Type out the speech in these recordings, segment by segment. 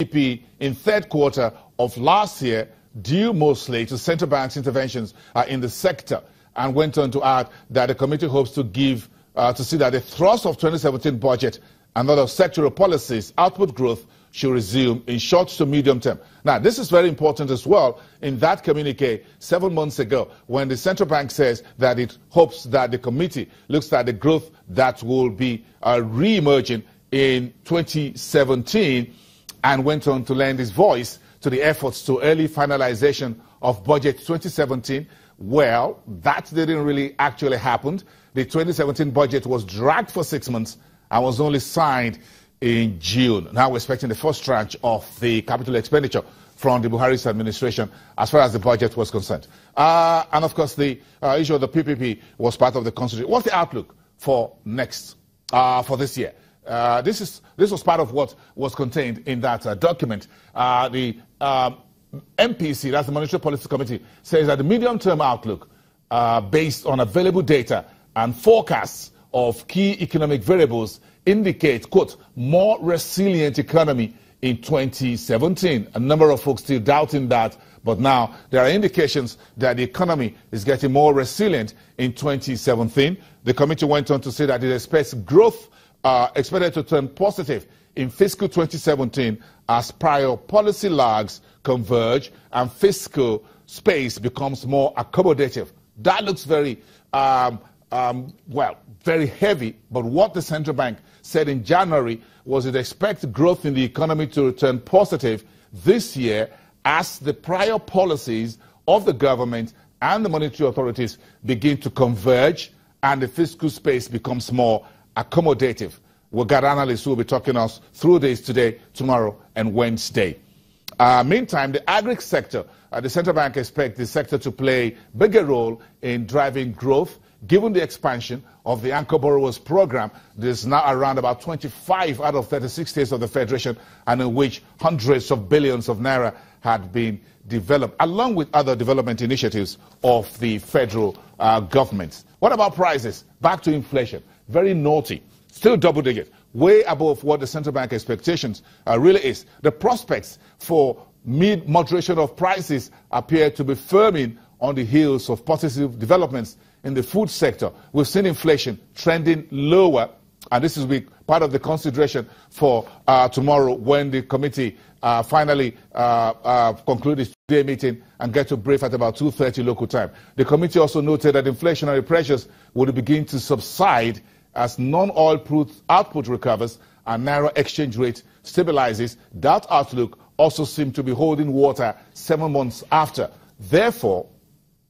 GDP in third quarter of last year, due mostly to central bank's interventions in the sector, and went on to add that the committee hopes to see that the thrust of 2017 budget and other sectoral policies, output growth, should resume in short to medium term. Now, this is very important as well in that communique 7 months ago when the central bank says that it hopes that the committee looks at the growth that will be re-emerging in 2017, and went on to lend his voice to the efforts to early finalization of budget 2017. Well, that didn't really actually happen. The 2017 budget was dragged for 6 months and was only signed in June. Now we're expecting the first tranche of the capital expenditure from the Buhari's administration as far as the budget was concerned. And of course, the issue of the PPP was part of the constitution. What's the outlook for for this year? This was part of what was contained in that document. The MPC, that's the Monetary Policy Committee, says that the medium-term outlook, based on available data and forecasts of key economic variables, indicate, quote, more resilient economy in 2017. A number of folks still doubting that, but now there are indications that the economy is getting more resilient in 2017. The committee went on to say that it expects growth expected to turn positive in fiscal 2017 as prior policy lags converge and fiscal space becomes more accommodative. That looks very, very heavy, but what the central bank said in January was it expects growth in the economy to return positive this year as the prior policies of the government and the monetary authorities begin to converge and the fiscal space becomes more accommodative. We've got analysts who will be talking us through this today, tomorrow, and Wednesday. Meantime, the agri sector, the central bank expects the sector to play a bigger role in driving growth, given the expansion of the Anchor Borrowers Program. There's now around about 25 out of 36 states of the Federation, and in which hundreds of billions of naira had been developed, along with other development initiatives of the federal government. What about prices? Back to inflation. Very naughty. Still double digit, way above what the central bank expectations really is. The prospects for moderation of prices appear to be firming on the heels of positive developments in the food sector. We've seen inflation trending lower, and this is part of the consideration for tomorrow when the committee finally conclude its day meeting and get to brief at about 2:30 local time. The committee also noted that inflationary pressures would begin to subside as non-oil output recovers and naira exchange rate stabilizes. That outlook also seemed to be holding water 7 months after. Therefore,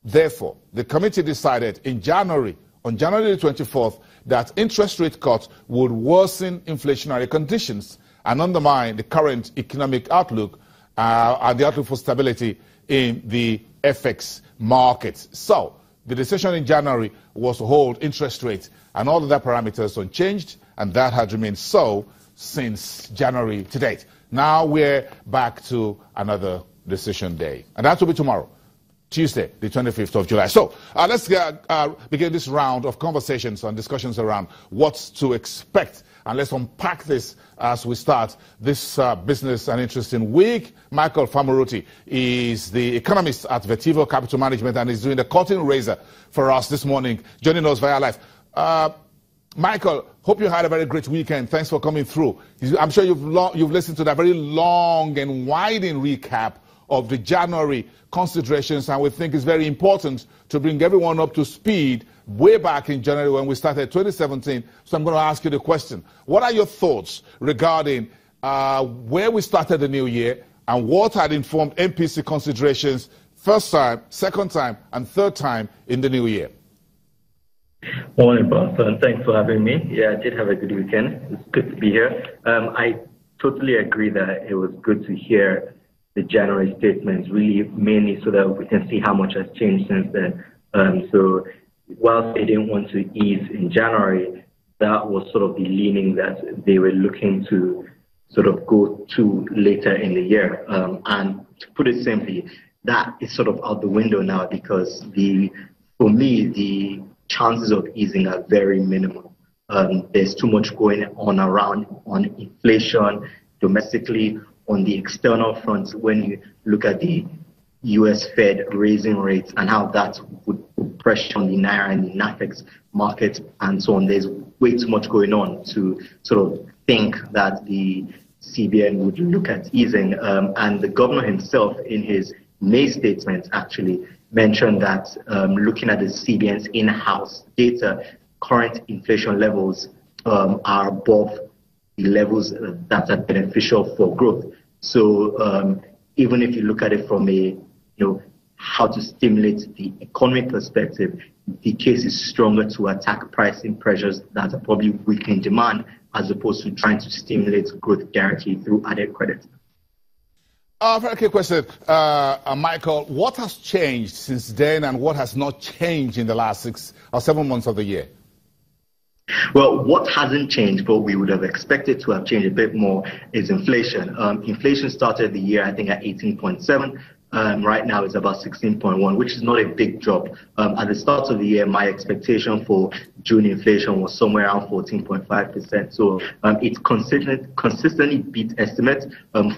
the committee decided on January the 24th, that interest rate cuts would worsen inflationary conditions and undermine the current economic outlook and the outlook for stability in the FX markets. So, the decision in January was to hold interest rates and all of that parameters unchanged, and that had remained so since January to date. Now we're back to another decision day, and that will be tomorrow, Tuesday, the 25th of July. So let's begin this round of conversations and discussions around what to expect, and let's unpack this as we start this business and interesting week. Michael Famuruti is the economist at Vetivo Capital Management and is doing the cutting razor for us this morning, joining us via live. Michael, hope you had a very great weekend. Thanks for coming through. I'm sure you've listened to that very long and winding recap of the January considerations, and we think it's very important to bring everyone up to speed way back in January when we started 2017. So I'm going to ask you the question. What are your thoughts regarding where we started the new year and what had informed MPC considerations first time, second time, and third time in the new year? Morning, boss, and thanks for having me. Yeah, I did have a good weekend. It's good to be here. I totally agree that it was good to hear the January statements, really mainly so that we can see how much has changed since then. So whilst they didn't want to ease in January, that was sort of the leaning that they were looking to sort of go to later in the year. And to put it simply, that is sort of out the window now because for me, the chances of easing are very minimal. There's too much going on around on inflation domestically, on the external front when you look at the US Fed raising rates and how that would put pressure on the Naira and the NAFEX market and so on. There's way too much going on to sort of think that the CBN would look at easing. And the governor himself, in his May statement, actually mentioned that looking at the CBN's in-house data, current inflation levels are above the levels that are beneficial for growth. So even if you look at it from a how to stimulate the economic perspective, the case is stronger to attack pricing pressures that are probably weakening demand as opposed to trying to stimulate growth directly through added credit. Very quick question, Michael. What has changed since then and what has not changed in the last 6 or 7 months of the year? Well, what hasn't changed, but we would have expected to have changed a bit more, is inflation. Inflation started the year, I think, at 18.7. Right now it's about 16.1, which is not a big drop. At the start of the year, my expectation for June inflation was somewhere around 14.5%. So it's consistently beat estimates.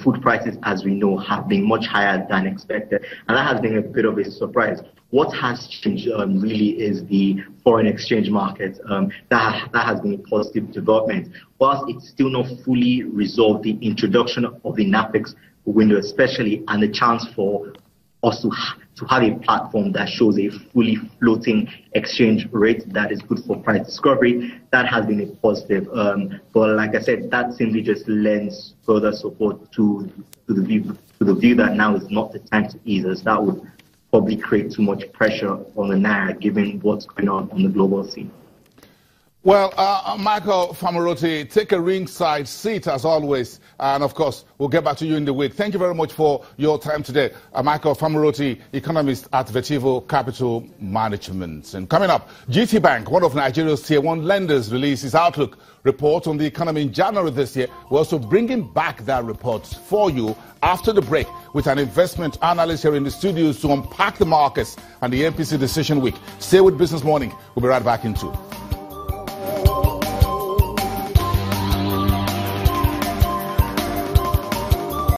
Food prices, as we know, have been much higher than expected. And that has been a bit of a surprise. What has changed really is the foreign exchange market. That has been a positive development. Whilst it's still not fully resolved, the introduction of the NAFEX window especially, and the chance for us to have a platform that shows a fully floating exchange rate that is good for price discovery, that has been a positive. But like I said, that simply just lends further support to the view that now is not the time to ease, as that would probably create too much pressure on the Naira given what's going on the global scene. Well, Michael Famaroti, take a ringside seat as always. And of course, we'll get back to you in the week. Thank you very much for your time today. Michael Famaroti, economist at Vertivo Capital Management. And coming up, GT Bank, one of Nigeria's tier 1 lenders, released its outlook report on the economy in January this year. We're also bringing back that report for you after the break with an investment analyst here in the studios to unpack the markets and the MPC decision week. Stay with Business Morning. We'll be right back in 2.